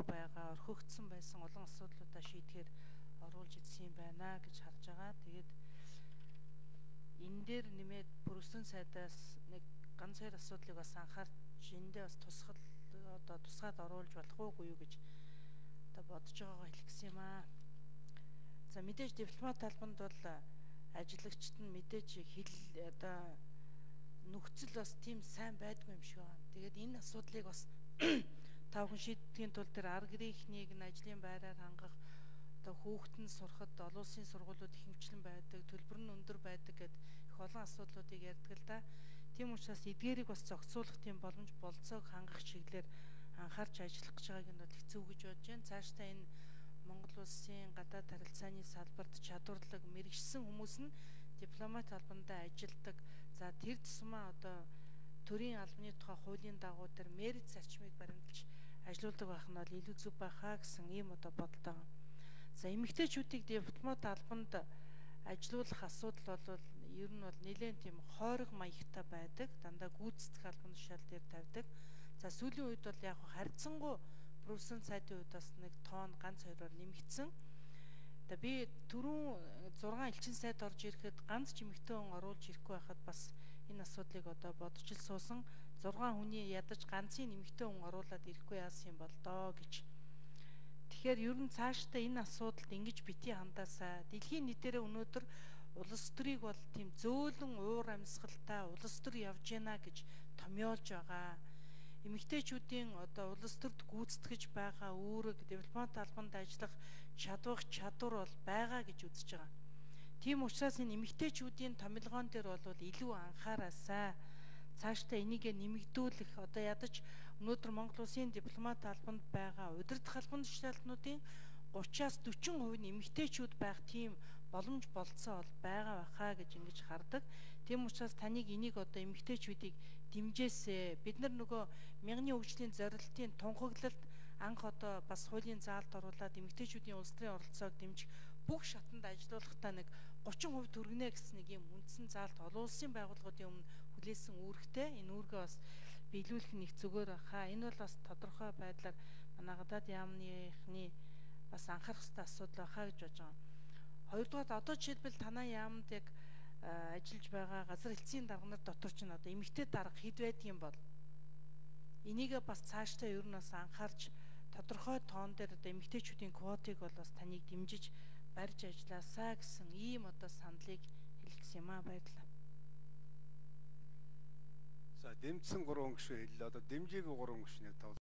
байгаа орхигдсон байсан олон асуудлуудаа шийдэхээр оруулж ирсэн юм байна гэж харж байгаа. Тэгээд энэ дээр нэмээд бүрэлдэхүүн сайдаас нэг ганц хоёр асуудлыг бас анхаарч эндээ бас тусгаад оруулж болох уугүй юу гэж бодож байгаагаа хэлсэн юм аа. За мэдээж дипломат талбанд бол ажиллагчид нь мэдээж нөхцөл бас тийм сайн байдгүй юм шиг байна. Тэгээд энэ асуудлыг бас тав хүн шийдэхийн тулд тэр арга гэрийнхнийг нь ажлын байраар хангах, хүүхэд нь сурахад олон улсын сургуулиуд ихэмчлэн байдаг, төлбөр нь өндөр байдаг гэд их олон асуудлуудыг ярьдаг л да. Тийм учраас эдгээрийг бас зохицуулах тийм боломж болцоог хангах чиглэлээр анхаарч ажиллах гэж байгааг нь бол хэцүү гэж бодож байна. Цаашдаа энэ Монгол улсын гадаад харилцааны салбарт чадварлаг мэрэгчсэн хүмүүс нь дипломат албандаа ажилдаг. За тэр тусмаа төрийн албаны тухай хуулийн дагуу тэр мерит зарчмыг баримталж ажилуулдаг байх нь бол илүү зөв байхаа гэсэн ийм бодолтой байна. За эмэгтэйчүүдийг дипломат албанд ажилуулах асуудал бол ер нь бол нэлээд тийм хойрог маягтай байдаг. Дандаа гүйцэтгэх албан тушаал дээр тавьдаг. За сүүлийн үед бол яг харьцангуй бүрэлдэхүүн сайдын үед бас нэг тоон ганц хоёроор нэмэгдсэн. Би түрүүн 6 элчин сайд орж ирэхэд ганц ч эмэгтэй хүн оруулж ирэхгүй байхад бас энэ асуудлыг бодож л суусан. 6 хүний ядаж ганцын эмэгтэй хүн оруулаад ирэхгүй яасан юм бол доо гэж. Тэгэхээр ер нь цаашдаа энэ асуудалд ингэж битгий хандаасаа дэлхийн нийтээрээ өнөөдөр улс төрийг бол тийм зөөлөн уур амьсгалтай улс төр явж гинэ гэж томьёолж байгаа. Эмэгтэйчүүдийн улс төрд гүйцэтгэж байгаа үүрэг, дипломат албанд ажиллах чадвар бол байгаа гэж үзэж байгаа. Тийм учраас энэ эмэгтэйчүүдийн томилгоон дээр бол илүү анхаараасаа цаашдаа энийг нэмэгдүүлэх ядаж өнөөдөр Монгол улсын дипломат албанд байгаа удирдах албан тушаалтнуудын 30-аас 40% нь эмэгтэйчүүд байх тийм боломж болцоо бол байгаа байхаа гэж ингэж хардаг. Тийм учраас таныг энийг эмэгтэйчүүдийг дэмжээсэ. Бид нар нөгөө мянганы хөгжлийн зорилтын тунхаглалд анх бас хуулийн заалд оруулаад эмэгтэйчүүдийн улс төрийн оролцоог дэмжих бүх шатанд ажилуулахдаа нэг 30% төргнэ гэсэн нэг юм үндсэн заалт олон улсын байгууллагуудын өмнө хүлээсэн үүрэгтэй. Энэ үүргээ бас биелүүлэх нь их зүгээр байхаа. Энэ бол бас тодорхой байдлаар манай гадаад яамныхны бас анхаарах ёстой асуудал байхаа гэж бодож байгаа. Хоёрдугаар одоо жишээлбэл танай яамд яг ажиллаж байгаа газар хэлтсийн дарга нар дотор ч эмэгтэй дарга хэд байдгийн бол энийг бас цаашдаа ер нь бас анхаарч тодорхой тоон дээр эмэгтэйчүүдийн квотыг бол бас таныг дэмжиж барьж ажилласаа гэсэн ийм саналыг хэлэх гэсэн юм аа. Баярлалаа. За дэмжсэн 3 гишүүн хэллээ. Дэмжээгүй 3 гишүүнийг